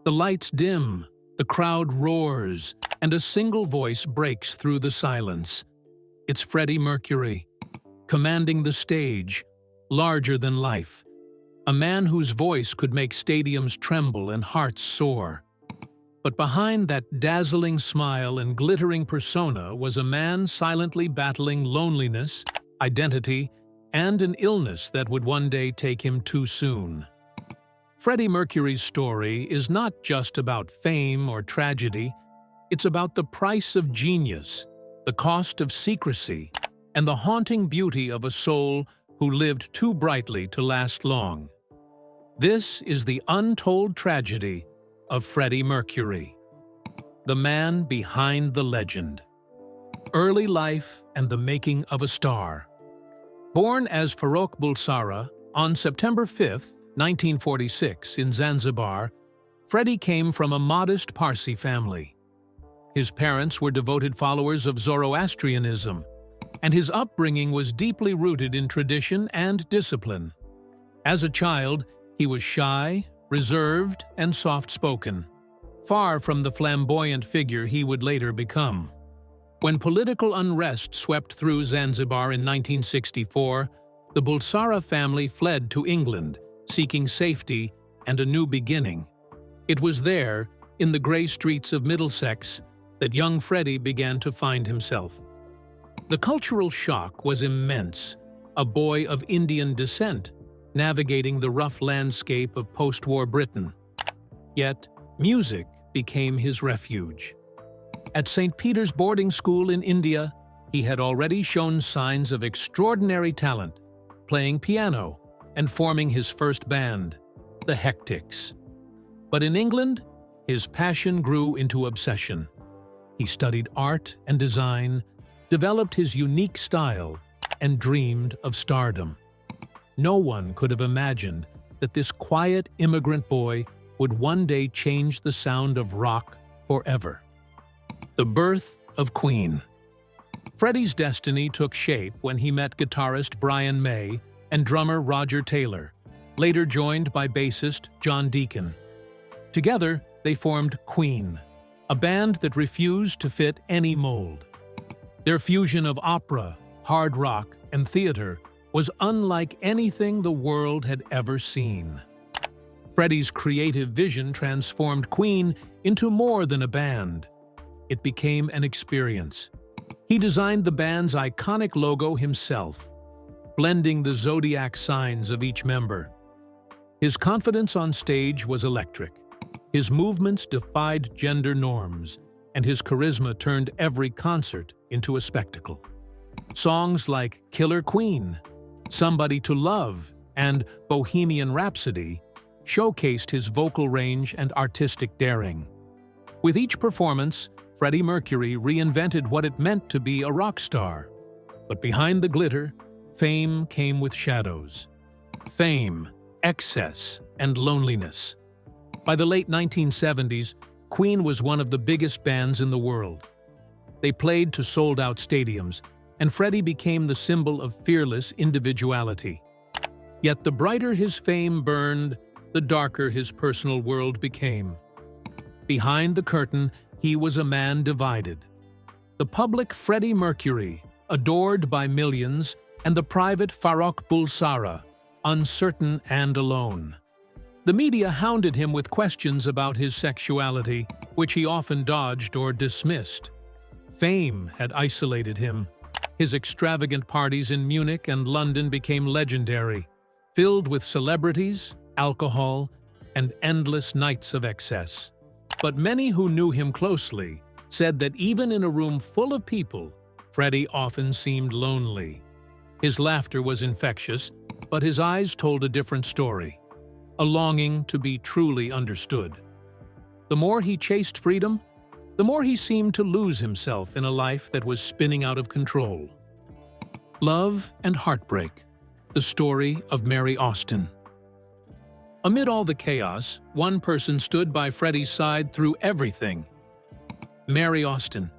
The lights dim, the crowd roars, and a single voice breaks through the silence. It's Freddie Mercury, commanding the stage, larger than life. A man whose voice could make stadiums tremble and hearts soar. But behind that dazzling smile and glittering persona was a man silently battling loneliness, identity, and an illness that would one day take him too soon. Freddie Mercury's story is not just about fame or tragedy, it's about the price of genius, the cost of secrecy, and the haunting beauty of a soul who lived too brightly to last long. This is the untold tragedy of Freddie Mercury, the man behind the legend. Early life and the making of a star. Born as Farrokh Bulsara on September 5, 1946, in Zanzibar, Freddie came from a modest Parsi family. His parents were devoted followers of Zoroastrianism, and his upbringing was deeply rooted in tradition and discipline. As a child, he was shy, reserved, and soft-spoken, far from the flamboyant figure he would later become. When political unrest swept through Zanzibar in 1964, the Bulsara family fled to England, seeking safety and a new beginning. It was there, in the grey streets of Middlesex, that young Freddie began to find himself. The cultural shock was immense, a boy of Indian descent, navigating the rough landscape of post-war Britain. Yet, music became his refuge. At St. Peter's boarding school in India, he had already shown signs of extraordinary talent, playing piano and forming his first band, the Hectics. But in England, his passion grew into obsession. He studied art and design, developed his unique style, and dreamed of stardom. No one could have imagined that this quiet immigrant boy would one day change the sound of rock forever. The birth of Queen. Freddie's destiny took shape when he met guitarist Brian May and drummer Roger Taylor, later joined by bassist John Deacon. Together, they formed Queen, a band that refused to fit any mold. Their fusion of opera, hard rock, and theater was unlike anything the world had ever seen. Freddie's creative vision transformed Queen into more than a band. It became an experience. He designed the band's iconic logo himself, blending the zodiac signs of each member. His confidence on stage was electric. His movements defied gender norms, and his charisma turned every concert into a spectacle. Songs like Killer Queen, Somebody to Love, and Bohemian Rhapsody showcased his vocal range and artistic daring. With each performance, Freddie Mercury reinvented what it meant to be a rock star. But behind the glitter, fame came with shadows. Fame, excess, and loneliness. By the late 1970s, Queen was one of the biggest bands in the world. They played to sold-out stadiums, and Freddie became the symbol of fearless individuality. Yet the brighter his fame burned, the darker his personal world became. Behind the curtain, he was a man divided. The public Freddie Mercury, adored by millions, and the private Farrokh Bulsara, uncertain and alone. The media hounded him with questions about his sexuality, which he often dodged or dismissed. Fame had isolated him. His extravagant parties in Munich and London became legendary, filled with celebrities, alcohol, and endless nights of excess. But many who knew him closely said that even in a room full of people, Freddie often seemed lonely. His laughter was infectious, but his eyes told a different story, a longing to be truly understood. The more he chased freedom, the more he seemed to lose himself in a life that was spinning out of control. Love and Heartbreak, the story of Mary Austin. Amid all the chaos, one person stood by Freddie's side through everything. Mary Austin.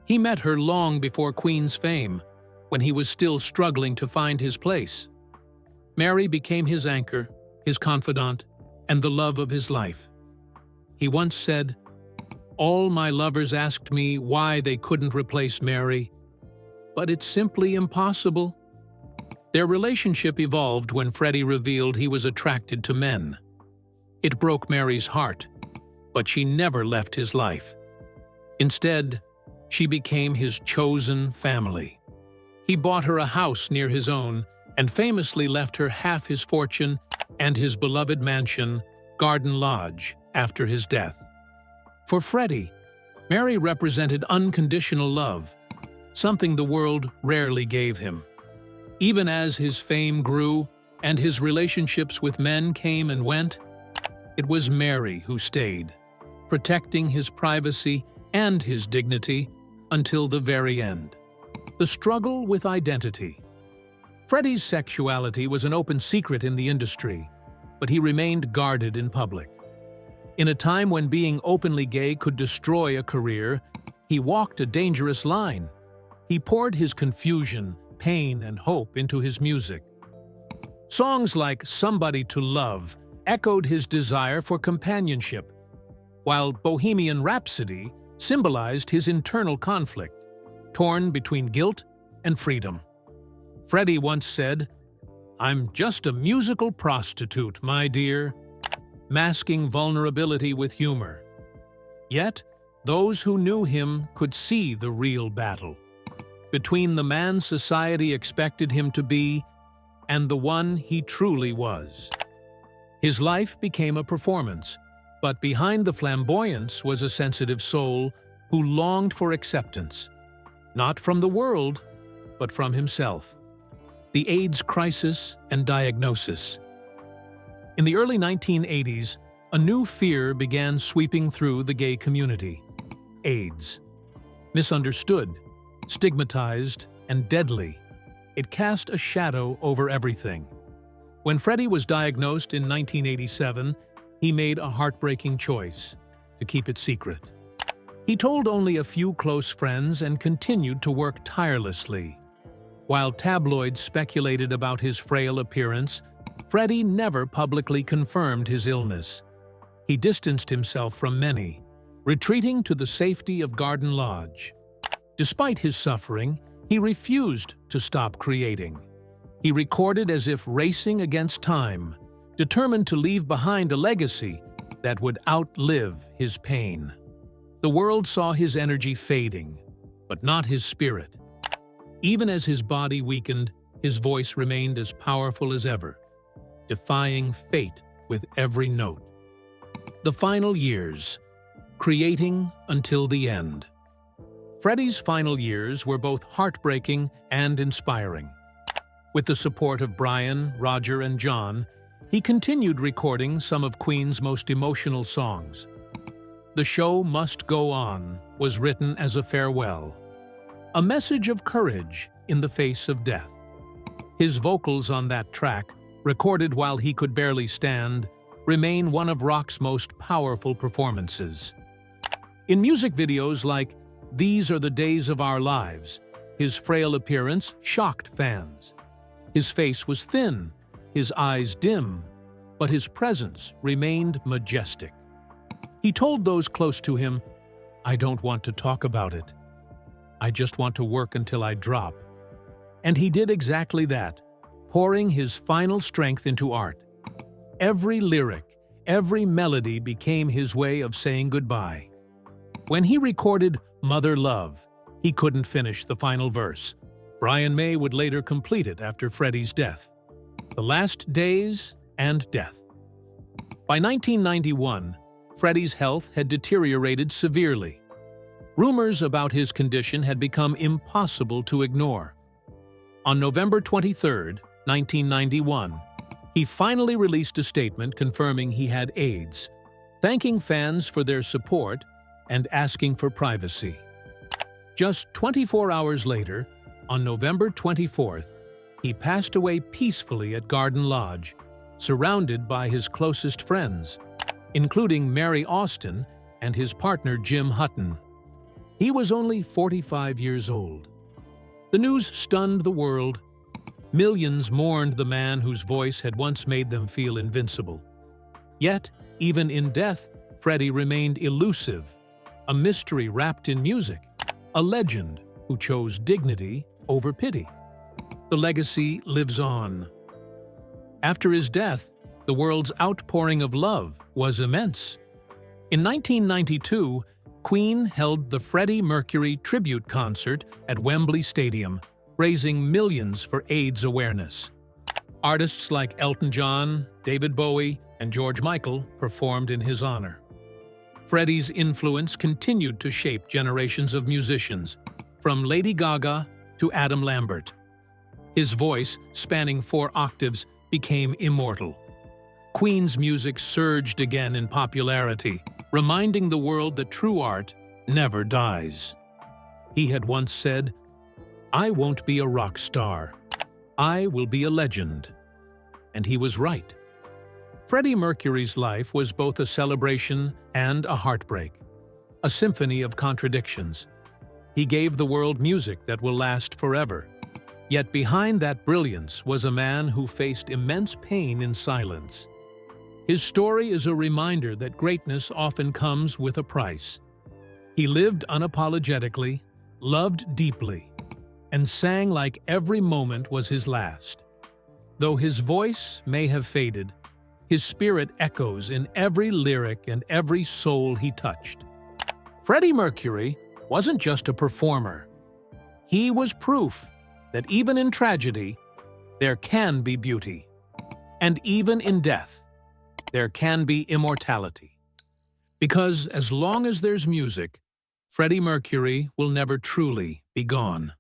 He met her long before Queen's fame, when he was still struggling to find his place. Mary became his anchor, his confidant, and the love of his life. He once said, "All my lovers asked me why they couldn't replace Mary, but it's simply impossible." Their relationship evolved when Freddie revealed he was attracted to men. It broke Mary's heart, but she never left his life. Instead, she became his chosen family. He bought her a house near his own and famously left her half his fortune and his beloved mansion, Garden Lodge, after his death. For Freddie, Mary represented unconditional love, something the world rarely gave him. Even as his fame grew and his relationships with men came and went, it was Mary who stayed, protecting his privacy and his dignity until the very end. The struggle with identity. Freddie's sexuality was an open secret in the industry, but he remained guarded in public. In a time when being openly gay could destroy a career, he walked a dangerous line. He poured his confusion, pain, and hope into his music. Songs like "Somebody to Love" echoed his desire for companionship, while "Bohemian Rhapsody" symbolized his internal conflict, torn between guilt and freedom. Freddie once said, "I'm just a musical prostitute, my dear," masking vulnerability with humor. Yet, those who knew him could see the real battle between the man society expected him to be and the one he truly was. His life became a performance, but behind the flamboyance was a sensitive soul who longed for acceptance, not from the world, but from himself. The AIDS crisis and diagnosis. In the early 1980s, a new fear began sweeping through the gay community: AIDS. Misunderstood, stigmatized, and deadly, it cast a shadow over everything. When Freddie was diagnosed in 1987, he made a heartbreaking choice: to keep it secret. He told only a few close friends and continued to work tirelessly. While tabloids speculated about his frail appearance, Freddie never publicly confirmed his illness. He distanced himself from many, retreating to the safety of Garden Lodge. Despite his suffering, he refused to stop creating. He recorded as if racing against time, determined to leave behind a legacy that would outlive his pain. The world saw his energy fading, but not his spirit. Even as his body weakened, his voice remained as powerful as ever, defying fate with every note. The final years, creating until the end. Freddie's final years were both heartbreaking and inspiring. With the support of Brian, Roger, and John, he continued recording some of Queen's most emotional songs. "The Show Must Go On" was written as a farewell, a message of courage in the face of death. His vocals on that track, recorded while he could barely stand, remain one of rock's most powerful performances. In music videos like "These Are the Days of Our Lives," his frail appearance shocked fans. His face was thin, his eyes dim, but his presence remained majestic. He told those close to him, "I don't want to talk about it. I just want to work until I drop." And he did exactly that, pouring his final strength into art. Every lyric, every melody became his way of saying goodbye. When he recorded "Mother Love," he couldn't finish the final verse. Brian May would later complete it after Freddie's death. The last days and death. By 1991, Freddie's health had deteriorated severely. Rumors about his condition had become impossible to ignore. On November 23, 1991, he finally released a statement confirming he had AIDS, thanking fans for their support and asking for privacy. Just 24 hours later, on November 24th, he passed away peacefully at Garden Lodge, surrounded by his closest friends, including Mary Austin and his partner Jim Hutton. He was only 45 years old. The news stunned the world. Millions mourned the man whose voice had once made them feel invincible. Yet, even in death, Freddie remained elusive, a mystery wrapped in music, a legend who chose dignity over pity. The legacy lives on. After his death, the world's outpouring of love was immense. In 1992, Queen held the Freddie Mercury tribute concert at Wembley Stadium, raising millions for AIDS awareness. Artists like Elton John, David Bowie, and George Michael performed in his honor. Freddie's influence continued to shape generations of musicians, from Lady Gaga to Adam Lambert. His voice, spanning 4 octaves, became immortal. Queen's music surged again in popularity, reminding the world that true art never dies. He had once said, "I won't be a rock star. I will be a legend." And he was right. Freddie Mercury's life was both a celebration and a heartbreak, a symphony of contradictions. He gave the world music that will last forever. Yet behind that brilliance was a man who faced immense pain in silence. His story is a reminder that greatness often comes with a price. He lived unapologetically, loved deeply, and sang like every moment was his last. Though his voice may have faded, his spirit echoes in every lyric and every soul he touched. Freddie Mercury wasn't just a performer. He was proof that even in tragedy, there can be beauty. And even in death, there can be immortality. Because as long as there's music, Freddie Mercury will never truly be gone.